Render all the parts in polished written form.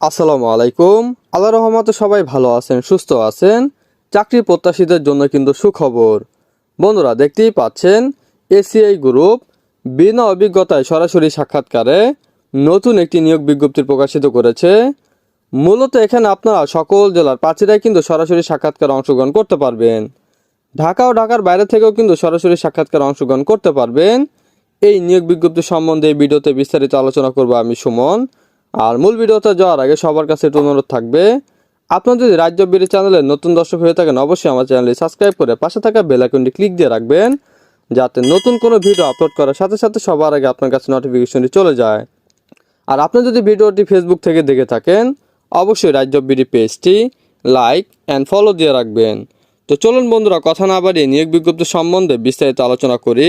আসসালামু আলাইকুম। আল্লাহর রহমতে সবাই ভালো আছেন, সুস্থ আছেন। চাকরি প্রত্যাশীদের জন্য কিন্তু সুখবর। বন্ধুরা, দেখতেই পাচ্ছেন এসিআই গ্রুপ বিনা অভিজ্ঞতায় সরাসরি সাক্ষাৎকারে নতুন একটি নিয়োগ বিজ্ঞপ্তি প্রকাশিত করেছে। মূলত এখানে আপনারা সকল জেলার প্রার্থীরাই কিন্তু সরাসরি সাক্ষাৎকারে অংশগ্রহণ করতে পারবেন। ঢাকা ও ঢাকার বাইরে থেকেও কিন্তু সরাসরি সাক্ষাৎকারে অংশগ্রহণ করতে পারবেন। এই নিয়োগ বিজ্ঞপ্তি সম্বন্ধে এই ভিডিওতে বিস্তারিত আলোচনা করব আমি সুমন। আর মূল ভিডিওতে যাওয়ার আগে সবার কাছে একটু অনুরোধ থাকবে, আপনারা যদি রাজ্য বিডি চ্যানেলের নতুন দর্শক হয়ে থাকেন অবশ্যই আমার চ্যানেলটি সাবস্ক্রাইব করে পাশে থাকা বেল আইকনটি ক্লিক দিয়ে রাখবেন, যাতে নতুন কোনো ভিডিও আপলোড করার সাথে সাথে সবার আগে আপনার কাছে নোটিফিকেশনটি চলে যায়। আর আপনি যদি ভিডিওটি ফেসবুক থেকে দেখে থাকেন অবশ্যই রাজ্য বিডি পেজটি লাইক অ্যান্ড ফলো দিয়ে রাখবেন। তো চলুন বন্ধুরা, কথা না বাড়িয়ে নিয়োগ বিজ্ঞপ্তি সম্বন্ধে বিস্তারিত আলোচনা করি।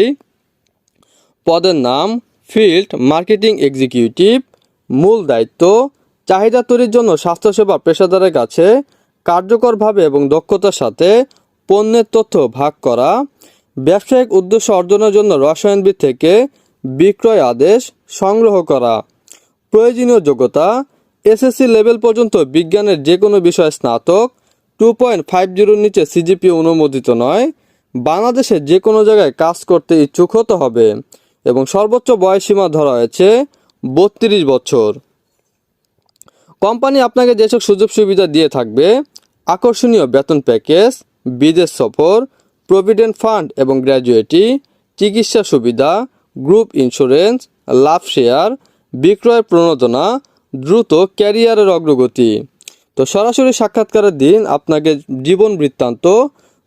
পদের নাম ফিল্ড মার্কেটিং এক্সিকিউটিভ। মূল দায়িত্ব চাহিদা তৈরির জন্য স্বাস্থ্যসেবা পেশাদারের কাছে কার্যকরভাবে এবং দক্ষতার সাথে পণ্যের তথ্য ভাগ করা, ব্যবসায়িক উদ্দেশ্য অর্জনের জন্য রসায়নবিদ থেকে বিক্রয় আদেশ সংগ্রহ করা। প্রয়োজনীয় যোগ্যতা এসএসসি লেভেল পর্যন্ত বিজ্ঞানের যে কোনো বিষয়ে স্নাতক, 2.50 নিচে সিজিপি অনুমোদিত নয়, বাংলাদেশের যে কোনো জায়গায় কাজ করতে ইচ্ছুক হতে হবে এবং সর্বোচ্চ বয়সসীমা ধরা হয়েছে 32 বছর। কোম্পানি আপনাকে যেসব সুযোগ সুবিধা দিয়ে থাকবে: আকর্ষণীয় বেতন প্যাকেজ, বিদেশ সফর, প্রভিডেন্ট ফান্ড এবং গ্র্যাজুয়েটি, চিকিৎসা সুবিধা, গ্রুপ ইন্স্যুরেন্স, লাভ শেয়ার, বিক্রয় প্রণোদনা, দ্রুত ক্যারিয়ারের অগ্রগতি। তো সরাসরি সাক্ষাৎকারের দিন আপনাকে জীবন বৃত্তান্ত,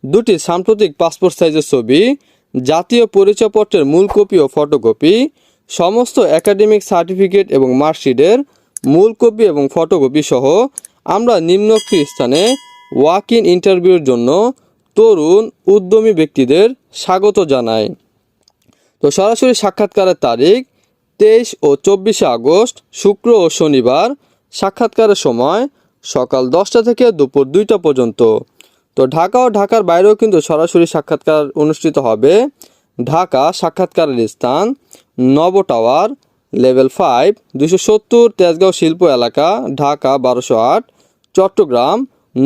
2টি সাম্প্রতিক পাসপোর্ট সাইজের ছবি, জাতীয় পরিচয়পত্রের মূল কপি ও ফটোকপি, সমস্ত একাডেমিক সার্টিফিকেট এবং মার্কশিটের মূল কপি এবং ফটোকপি সহ আমরা নিম্নোক্ত স্থানে ওয়াক ইন ইন্টারভিউর জন্য তরুণ উদ্যমী ব্যক্তিদের স্বাগত জানাই। তো সরাসরি সাক্ষাৎকারের তারিখ 23 ও 24 আগস্ট, শুক্র ও শনিবার। সাক্ষাৎকারের সময় সকাল 10টা থেকে দুপুর 2টা পর্যন্ত। তো ঢাকা ও ঢাকার বাইরেও কিন্তু সরাসরি সাক্ষাৎকার অনুষ্ঠিত হবে। ঢাকা সাক্ষাৎকারের স্থান নব টাওয়ার, লেভেল 5, 270 তেজগাঁও শিল্প এলাকা, Dhaka 1208। Chattogram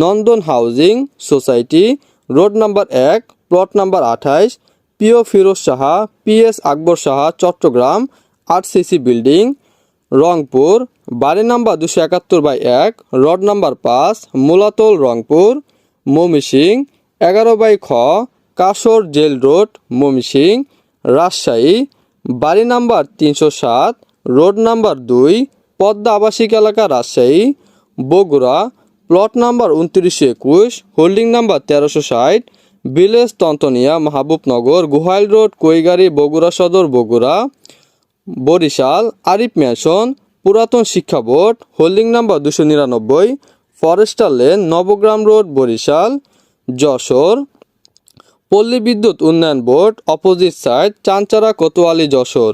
Nandan housing society, road number 1, plot number 28, PO Firoz Shah, PS Akbar Shah, Chattogram 8সিসি বিল্ডিং। রংপুর বাড়ি number 271/1, road number 5, Mulatol Rangpur. Mymensingh 11/খ, কাশর জেল রোড, ময়মনসিংহ। রাজশাহী বাড়ি নাম্বার 307, রোড নাম্বার 2, পদ্মা আবাসিক এলাকা, Rajshahi. Bogura plot number 2921, holding number 1360, village Tantania, Mahbubnagar, Guhail road, Kaigari, Bogura Sadar, Bogura. Barishal Arif mansion, পুরাতন শিক্ষা board, holding number 299, forester lane, Nabagram road, Barishal. Jessore পল্লী বিদ্যুৎ উন্নয়ন board, opposite side, Chanchara, Kotwali, Jessore.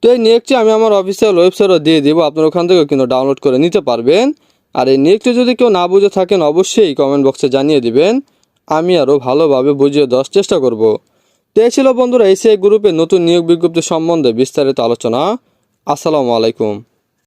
তো এই নিয়োগটি আমি আমার অফিসিয়াল ওয়েবসাইটও দিয়ে দিব, আপনারা ওখান থেকেও কিন্তু ডাউনলোড করে নিতে পারবেন। আর এই নিয়োগটি যদি কেউ না বুঝে থাকেন অবশ্যই কমেন্ট বক্সে জানিয়ে দিবেন, আমি আরও ভালোভাবে বুঝিয়ে দেওয়ার চেষ্টা করব। তো এই ছিল বন্ধুরা এসিআই গ্রুপের নতুন নিয়োগ বিজ্ঞপ্তি সম্বন্ধে বিস্তারিত আলোচনা। আসসালামু আলাইকুম।